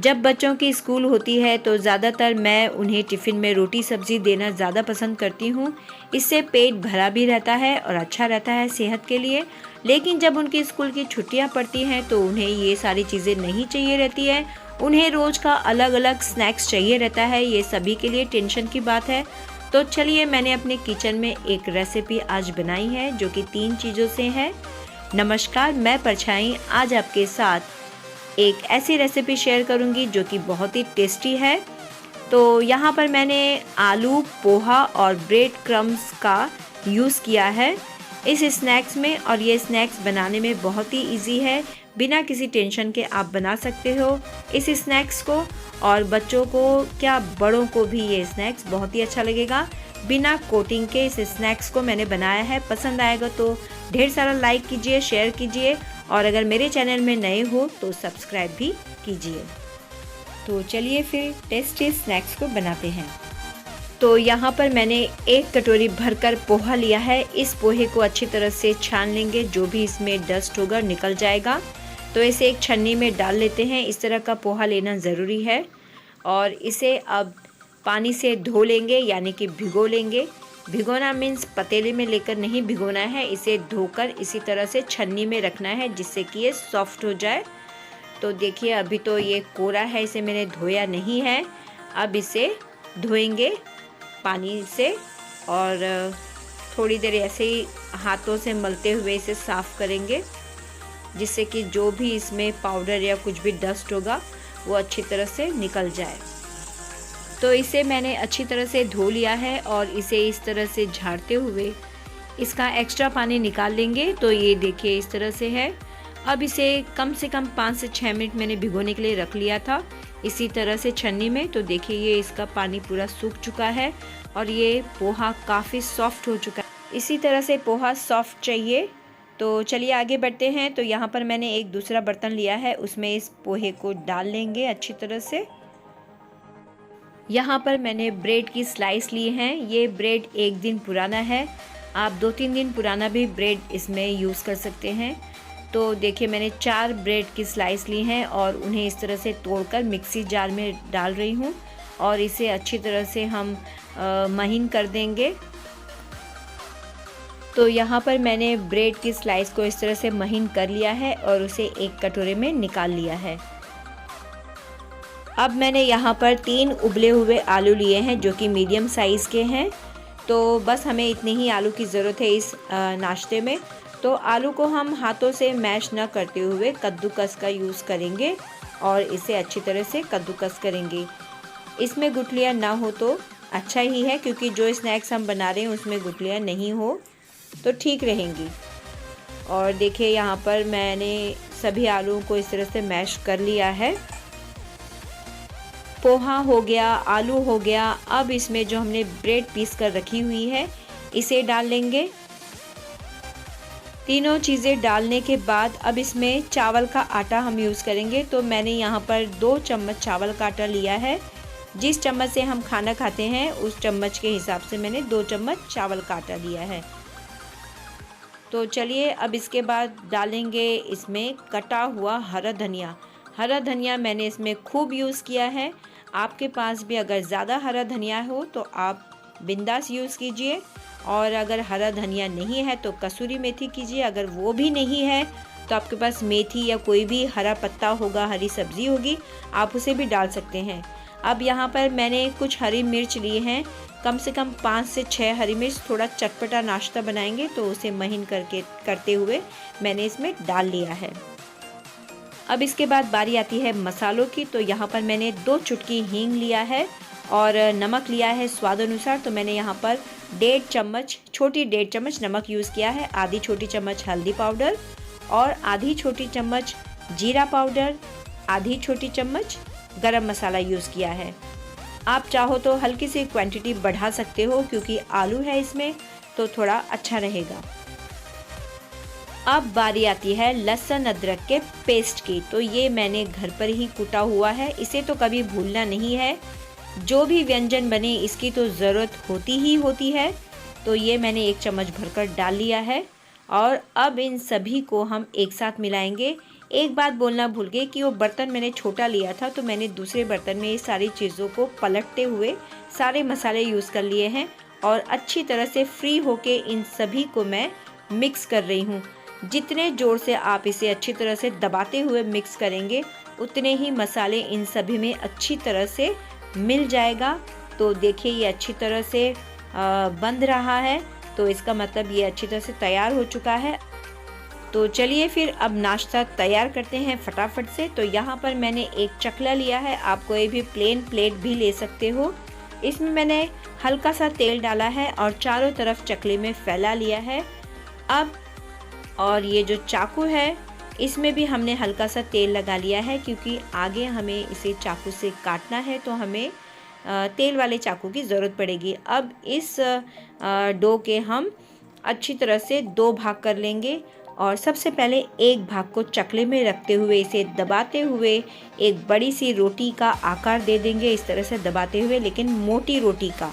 जब बच्चों की स्कूल होती है तो ज़्यादातर मैं उन्हें टिफ़िन में रोटी सब्ज़ी देना ज़्यादा पसंद करती हूँ। इससे पेट भरा भी रहता है और अच्छा रहता है सेहत के लिए। लेकिन जब उनकी स्कूल की छुट्टियाँ पड़ती हैं तो उन्हें ये सारी चीज़ें नहीं चाहिए रहती है। उन्हें रोज़ का अलग अलग स्नैक्स चाहिए रहता है। ये सभी के लिए टेंशन की बात है। तो चलिए, मैंने अपने किचन में एक रेसिपी आज बनाई है जो कि 3 चीज़ों से है। नमस्कार, मैं परछाई आज आपके साथ एक ऐसी रेसिपी शेयर करूंगी जो कि बहुत ही टेस्टी है। तो यहाँ पर मैंने आलू, पोहा और ब्रेड क्रम्स का यूज़ किया है इस स्नैक्स में, और ये स्नैक्स बनाने में बहुत ही इजी है। बिना किसी टेंशन के आप बना सकते हो इस स्नैक्स को, और बच्चों को क्या बड़ों को भी ये स्नैक्स बहुत ही अच्छा लगेगा। बिना कोटिंग के इस स्नैक्स को मैंने बनाया है। पसंद आएगा तो ढेर सारा लाइक कीजिए, शेयर कीजिए, और अगर मेरे चैनल में नए हो तो सब्सक्राइब भी कीजिए। तो चलिए फिर टेस्टी स्नैक्स को बनाते हैं। तो यहाँ पर मैंने 1 कटोरी भरकर पोहा लिया है। इस पोहे को अच्छी तरह से छान लेंगे, जो भी इसमें डस्ट होगा निकल जाएगा। तो इसे एक छन्नी में डाल लेते हैं। इस तरह का पोहा लेना ज़रूरी है, और इसे अब पानी से धो लेंगे, यानी कि भिगो लेंगे। भिगोना मीन्स पतीले में लेकर नहीं भिगोना है, इसे धोकर इसी तरह से छन्नी में रखना है जिससे कि ये सॉफ्ट हो जाए। तो देखिए, अभी तो ये कोरा है, इसे मैंने धोया नहीं है। अब इसे धोएंगे पानी से, और थोड़ी देर ऐसे ही हाथों से मलते हुए इसे साफ़ करेंगे, जिससे कि जो भी इसमें पाउडर या कुछ भी डस्ट होगा वो अच्छी तरह से निकल जाए। तो इसे मैंने अच्छी तरह से धो लिया है, और इसे इस तरह से झाड़ते हुए इसका एक्स्ट्रा पानी निकाल लेंगे। तो ये देखिए इस तरह से है। अब इसे कम से कम 5 से 6 मिनट मैंने भिगोने के लिए रख लिया था इसी तरह से छन्नी में। तो देखिए ये इसका पानी पूरा सूख चुका है, और ये पोहा काफ़ी सॉफ्ट हो चुका है। इसी तरह से पोहा सॉफ्ट चाहिए। तो चलिए आगे बढ़ते हैं। तो यहाँ पर मैंने एक दूसरा बर्तन लिया है, उसमें इस पोहे को डाल लेंगे अच्छी तरह से। यहाँ पर मैंने ब्रेड की स्लाइस ली हैं। ये ब्रेड 1 दिन पुराना है, आप 2-3 दिन पुराना भी ब्रेड इसमें यूज़ कर सकते हैं। तो देखिए मैंने 4 ब्रेड की स्लाइस ली हैं, और उन्हें इस तरह से तोड़कर मिक्सी जार में डाल रही हूँ, और इसे अच्छी तरह से हम महीन कर देंगे। तो यहाँ पर मैंने ब्रेड की स्लाइस को इस तरह से महीन कर लिया है, और उसे एक कटोरे में निकाल लिया है। अब मैंने यहाँ पर 3 उबले हुए आलू लिए हैं जो कि मीडियम साइज़ के हैं। तो बस हमें इतने ही आलू की ज़रूरत है इस नाश्ते में। तो आलू को हम हाथों से मैश न करते हुए कद्दूकस का यूज़ करेंगे, और इसे अच्छी तरह से कद्दूकस करेंगे। इसमें गुठलियाँ ना हो तो अच्छा ही है, क्योंकि जो स्नैक्स हम बना रहे हैं उसमें गुठलियाँ नहीं हो तो ठीक रहेंगी। और देखिए यहाँ पर मैंने सभी आलूओं को इस तरह से मैश कर लिया है। पोहा हो गया, आलू हो गया। अब इसमें जो हमने ब्रेड पीस कर रखी हुई है इसे डाल लेंगे। तीनों चीज़ें डालने के बाद अब इसमें चावल का आटा हम यूज़ करेंगे। तो मैंने यहाँ पर 2 चम्मच चावल का आटा लिया है। जिस चम्मच से हम खाना खाते हैं उस चम्मच के हिसाब से मैंने 2 चम्मच चावल का आटा लिया है। तो चलिए अब इसके बाद डालेंगे इसमें कटा हुआ हरा धनिया। हरा धनिया मैंने इसमें खूब यूज़ किया है। आपके पास भी अगर ज़्यादा हरा धनिया हो तो आप बिंदास यूज़ कीजिए, और अगर हरा धनिया नहीं है तो कसूरी मेथी कीजिए। अगर वो भी नहीं है तो आपके पास मेथी या कोई भी हरा पत्ता होगा, हरी सब्ज़ी होगी, आप उसे भी डाल सकते हैं। अब यहाँ पर मैंने कुछ हरी मिर्च लिए हैं, कम से कम 5 से 6 हरी मिर्च। थोड़ा चटपटा नाश्ता बनाएंगे तो उसे महीन करते हुए मैंने इसमें डाल लिया है। अब इसके बाद बारी आती है मसालों की। तो यहाँ पर मैंने 2 चुटकी हींग लिया है, और नमक लिया है स्वाद अनुसार। तो मैंने यहाँ पर 1.5 चम्मच, छोटी 1.5 चम्मच नमक यूज़ किया है, आधी छोटी चम्मच हल्दी पाउडर, और आधी छोटी चम्मच जीरा पाउडर, आधी छोटी चम्मच गरम मसाला यूज़ किया है। आप चाहो तो हल्की सी क्वांटिटी बढ़ा सकते हो, क्योंकि आलू है इसमें तो थोड़ा अच्छा रहेगा। अब बारी आती है लहसुन अदरक के पेस्ट की। तो ये मैंने घर पर ही कूटा हुआ है, इसे तो कभी भूलना नहीं है। जो भी व्यंजन बने इसकी तो ज़रूरत होती ही होती है। तो ये मैंने 1 चम्मच भरकर डाल लिया है, और अब इन सभी को हम एक साथ मिलाएंगे। एक बात बोलना भूल गई कि वो बर्तन मैंने छोटा लिया था, तो मैंने दूसरे बर्तन में ये सारी चीज़ों को पलटते हुए सारे मसाले यूज़ कर लिए हैं और अच्छी तरह से फ्री होके इन सभी को मैं मिक्स कर रही हूँ। जितने ज़ोर से आप इसे अच्छी तरह से दबाते हुए मिक्स करेंगे उतने ही मसाले इन सभी में अच्छी तरह से मिल जाएगा। तो देखिए ये अच्छी तरह से बंध रहा है, तो इसका मतलब ये अच्छी तरह से तैयार हो चुका है। तो चलिए फिर अब नाश्ता तैयार करते हैं फटाफट से। तो यहाँ पर मैंने एक चकला लिया है, आप कोई भी प्लेन प्लेट भी ले सकते हो। इसमें मैंने हल्का सा तेल डाला है और चारों तरफ चकले में फैला लिया है। अब और ये जो चाकू है इसमें भी हमने हल्का सा तेल लगा लिया है, क्योंकि आगे हमें इसे चाकू से काटना है तो हमें तेल वाले चाकू की ज़रूरत पड़ेगी। अब इस डो के हम अच्छी तरह से 2 भाग कर लेंगे और सबसे पहले एक भाग को चकले में रखते हुए इसे दबाते हुए एक बड़ी सी रोटी का आकार दे देंगे, इस तरह से दबाते हुए, लेकिन मोटी रोटी का,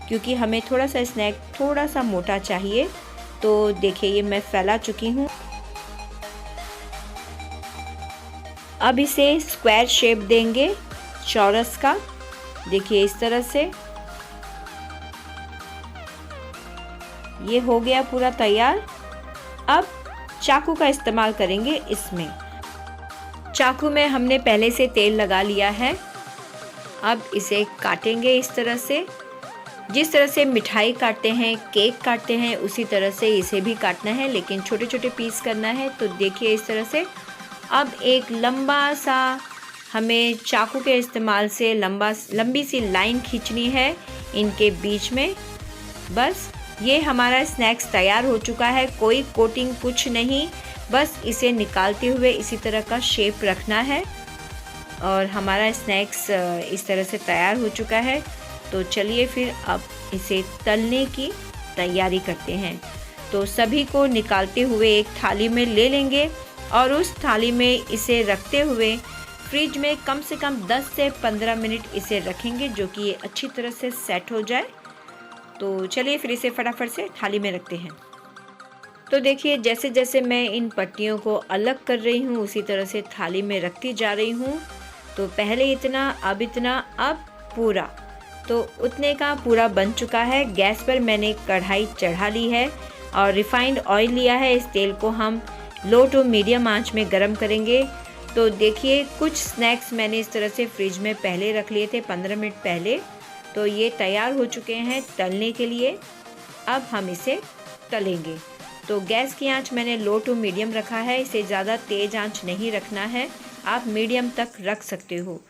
क्योंकि हमें थोड़ा सा स्नैक थोड़ा सा मोटा चाहिए। तो देखिए ये मैं फैला चुकी हूँ। अब इसे स्क्वायर शेप देंगे चौरस का, देखिए इस तरह से। ये हो गया पूरा तैयार। अब चाकू का इस्तेमाल करेंगे इसमें। चाकू में हमने पहले से तेल लगा लिया है। अब इसे काटेंगे इस तरह से, जिस तरह से मिठाई काटते हैं, केक काटते हैं, उसी तरह से इसे भी काटना है, लेकिन छोटे छोटे पीस करना है। तो देखिए इस तरह से। अब एक लंबा सा हमें चाकू के इस्तेमाल से लंबी सी लाइन खींचनी है इनके बीच में। बस ये हमारा स्नैक्स तैयार हो चुका है, कोई कोटिंग कुछ नहीं, बस इसे निकालते हुए इसी तरह का शेप रखना है और हमारा स्नैक्स इस तरह से तैयार हो चुका है। तो चलिए फिर अब इसे तलने की तैयारी करते हैं। तो सभी को निकालते हुए एक थाली में ले लेंगे और उस थाली में इसे रखते हुए फ्रिज में कम से कम 10 से 15 मिनट इसे रखेंगे, जो कि ये अच्छी तरह से सेट हो जाए। तो चलिए फिर इसे फटाफट से थाली में रखते हैं। तो देखिए जैसे जैसे मैं इन पट्टियों को अलग कर रही हूँ उसी तरह से थाली में रखती जा रही हूँ। तो पहले इतना, अब इतना, अब पूरा, तो उतने का पूरा बन चुका है। गैस पर मैंने कढ़ाई चढ़ा ली है और रिफाइंड ऑयल लिया है। इस तेल को हम लो टू मीडियम आंच में गरम करेंगे। तो देखिए कुछ स्नैक्स मैंने इस तरह से फ्रिज में पहले रख लिए थे 15 मिनट पहले, तो ये तैयार हो चुके हैं तलने के लिए। अब हम इसे तलेंगे। तो गैस की आंच मैंने लो टू मीडियम रखा है, इसे ज़्यादा तेज़ आंच नहीं रखना है, आप मीडियम तक रख सकते हो।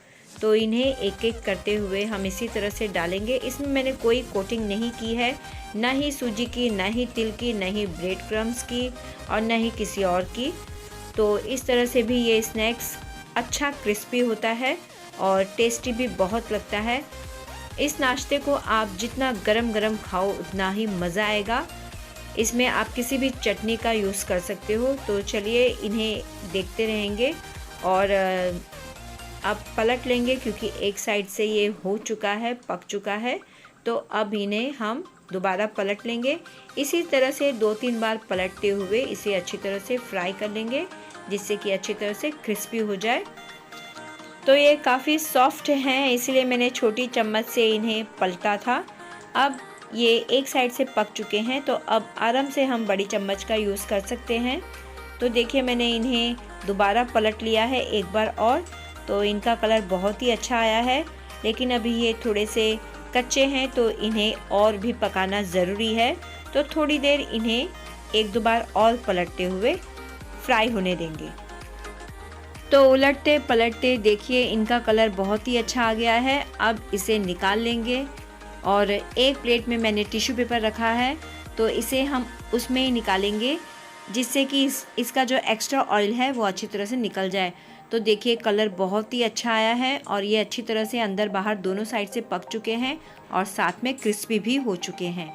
तो इन्हें एक एक करते हुए हम इसी तरह से डालेंगे। इसमें मैंने कोई कोटिंग नहीं की है, ना ही सूजी की, ना ही तिल की, ना ही ब्रेड क्रम्स की और ना ही किसी और की। तो इस तरह से भी ये स्नैक्स अच्छा क्रिस्पी होता है और टेस्टी भी बहुत लगता है। इस नाश्ते को आप जितना गरम गरम खाओ उतना ही मज़ा आएगा। इसमें आप किसी भी चटनी का यूज़ कर सकते हो। तो चलिए इन्हें देखते रहेंगे और अब पलट लेंगे, क्योंकि एक साइड से ये हो चुका है, पक चुका है। तो अब इन्हें हम दोबारा पलट लेंगे। इसी तरह से 2-3 बार पलटते हुए इसे अच्छी तरह से फ्राई कर लेंगे, जिससे कि अच्छी तरह से क्रिस्पी हो जाए। तो ये काफ़ी सॉफ्ट हैं, इसलिए मैंने छोटी चम्मच से इन्हें पलटा था। अब ये एक साइड से पक चुके हैं, तो अब आराम से हम बड़ी चम्मच का यूज़ कर सकते हैं। तो देखिए मैंने इन्हें दोबारा पलट लिया है एक बार और। तो इनका कलर बहुत ही अच्छा आया है, लेकिन अभी ये थोड़े से कच्चे हैं, तो इन्हें और भी पकाना ज़रूरी है। तो थोड़ी देर इन्हें 1-2 बार और पलटते हुए फ्राई होने देंगे। तो उलटते पलटते देखिए इनका कलर बहुत ही अच्छा आ गया है। अब इसे निकाल लेंगे और एक प्लेट में मैंने टिश्यू पेपर रखा है, तो इसे हम उसमें ही निकालेंगे, जिससे कि इसका जो एक्स्ट्रा ऑयल है वो अच्छी तरह से निकल जाए। तो देखिए कलर बहुत ही अच्छा आया है और ये अच्छी तरह से अंदर बाहर दोनों साइड से पक चुके हैं और साथ में क्रिस्पी भी हो चुके हैं।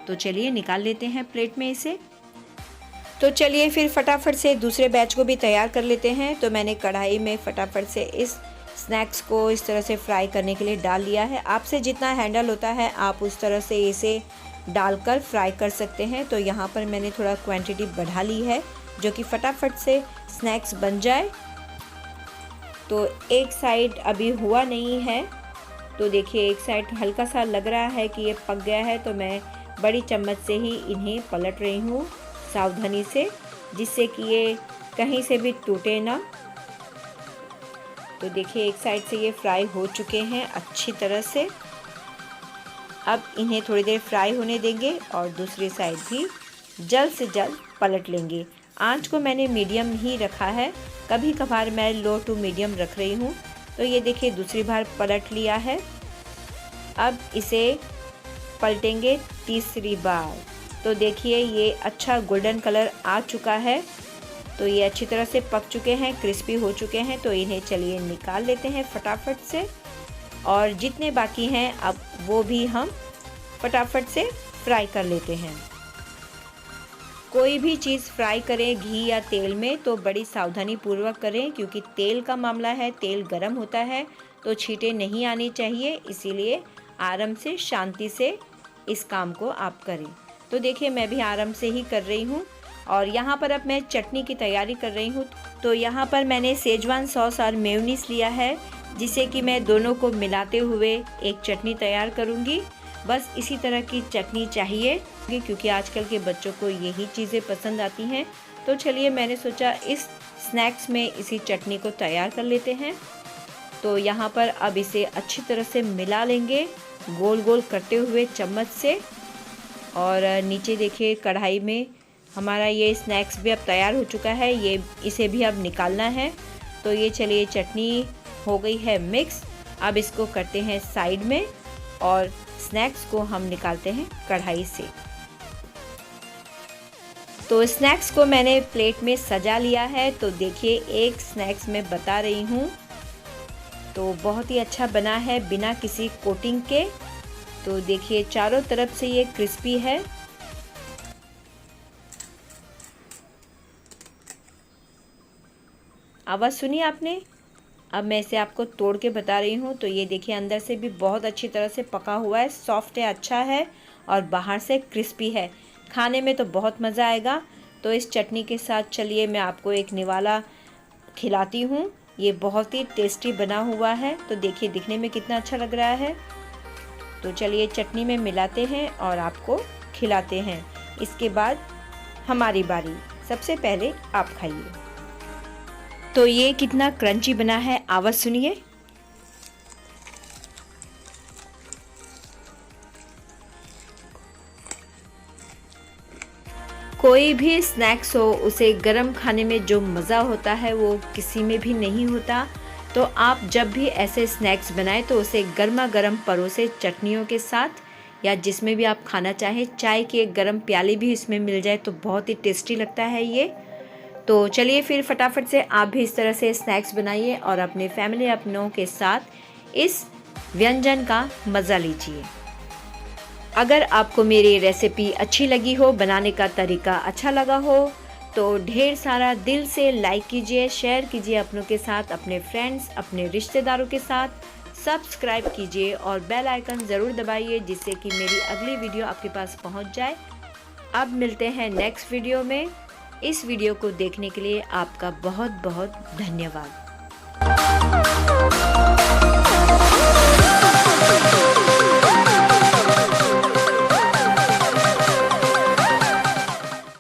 तो चलिए निकाल लेते हैं प्लेट में इसे। तो चलिए फिर फटाफट से दूसरे बैच को भी तैयार कर लेते हैं। तो मैंने कढ़ाई में फटाफट से इस स्नैक्स को इस तरह से फ्राई करने के लिए डाल लिया है। आपसे जितना हैंडल होता है आप उस तरह से इसे डालकर फ्राई कर सकते हैं। तो यहाँ पर मैंने थोड़ा क्वांटिटी बढ़ा ली है, जो कि फटाफट से स्नैक्स बन जाए। तो एक साइड अभी हुआ नहीं है, तो देखिए एक साइड हल्का सा लग रहा है कि ये पक गया है, तो मैं बड़ी चम्मच से ही इन्हें पलट रही हूँ सावधानी से, जिससे कि ये कहीं से भी टूटे ना। तो देखिए एक साइड से ये फ्राई हो चुके हैं अच्छी तरह से। अब इन्हें थोड़ी देर फ्राई होने देंगे और दूसरी साइड भी जल्द से जल्द पलट लेंगे। आंच को मैंने मीडियम ही रखा है, कभी कभार मैं लो टू मीडियम रख रही हूँ। तो ये देखिए दूसरी बार पलट लिया है। अब इसे पलटेंगे तीसरी बार। तो देखिए ये अच्छा गोल्डन कलर आ चुका है, तो ये अच्छी तरह से पक चुके हैं, क्रिस्पी हो चुके हैं। तो इन्हें चलिए निकाल लेते हैं फटाफट से, और जितने बाकी हैं अब वो भी हम फटाफट से फ्राई कर लेते हैं। कोई भी चीज़ फ्राई करें घी या तेल में तो बड़ी सावधानी पूर्वक करें, क्योंकि तेल का मामला है, तेल गर्म होता है तो छींटे नहीं आनी चाहिए। इसीलिए आराम से शांति से इस काम को आप करें। तो देखिए मैं भी आराम से ही कर रही हूँ। और यहाँ पर अब मैं चटनी की तैयारी कर रही हूँ। तो यहाँ पर मैंने सेजवान सॉस और मेयोनीज लिया है, जिसे कि मैं दोनों को मिलाते हुए एक चटनी तैयार करूँगी। बस इसी तरह की चटनी चाहिए, क्योंकि आजकल के बच्चों को यही चीज़ें पसंद आती हैं। तो चलिए मैंने सोचा इस स्नैक्स में इसी चटनी को तैयार कर लेते हैं। तो यहाँ पर अब इसे अच्छी तरह से मिला लेंगे गोल गोल करते हुए चम्मच से। और नीचे देखिए कढ़ाई में हमारा ये स्नैक्स भी अब तैयार हो चुका है, ये इसे भी अब निकालना है। तो ये चलिए चटनी हो गई है मिक्स। अब इसको करते हैं साइड में और स्नैक्स को हम निकालते हैं कढ़ाई से। तो स्नैक्स को मैंने प्लेट में सजा लिया है। तो देखिए एक स्नैक्स मैं बता रही हूँ, तो बहुत ही अच्छा बना है बिना किसी कोटिंग के। तो देखिए चारों तरफ से ये क्रिस्पी है। आवाज़ सुनी आपने? अब मैं इसे आपको तोड़ के बता रही हूँ। तो ये देखिए अंदर से भी बहुत अच्छी तरह से पका हुआ है, सॉफ्ट है, अच्छा है, और बाहर से क्रिस्पी है। खाने में तो बहुत मज़ा आएगा। तो इस चटनी के साथ चलिए मैं आपको एक निवाला खिलाती हूँ। ये बहुत ही टेस्टी बना हुआ है। तो देखिए दिखने में कितना अच्छा लग रहा है। तो चलिए चटनी में मिलाते हैं और आपको खिलाते हैं। इसके बाद हमारी बारी। सबसे पहले आप खाइए। तो ये कितना क्रंची बना है, आवाज़ सुनिए। कोई भी स्नैक्स हो उसे गरम खाने में जो मज़ा होता है वो किसी में भी नहीं होता। तो आप जब भी ऐसे स्नैक्स बनाएं तो उसे गर्मा गर्म परोसे चटनियों के साथ, या जिसमें भी आप खाना चाहें। चाय की एक गर्म प्याली भी इसमें मिल जाए तो बहुत ही टेस्टी लगता है ये। तो चलिए फिर फटाफट से आप भी इस तरह से स्नैक्स बनाइए और अपने फैमिली अपनों के साथ इस व्यंजन का मज़ा लीजिए। अगर आपको मेरी रेसिपी अच्छी लगी हो, बनाने का तरीका अच्छा लगा हो, तो ढेर सारा दिल से लाइक कीजिए, शेयर कीजिए अपनों के साथ, अपने फ्रेंड्स, अपने रिश्तेदारों के साथ, सब्सक्राइब कीजिए और बेल आइकन ज़रूर दबाइए, जिससे कि मेरी अगली वीडियो आपके पास पहुंच जाए। अब मिलते हैं नेक्स्ट वीडियो में। इस वीडियो को देखने के लिए आपका बहुत बहुत धन्यवाद।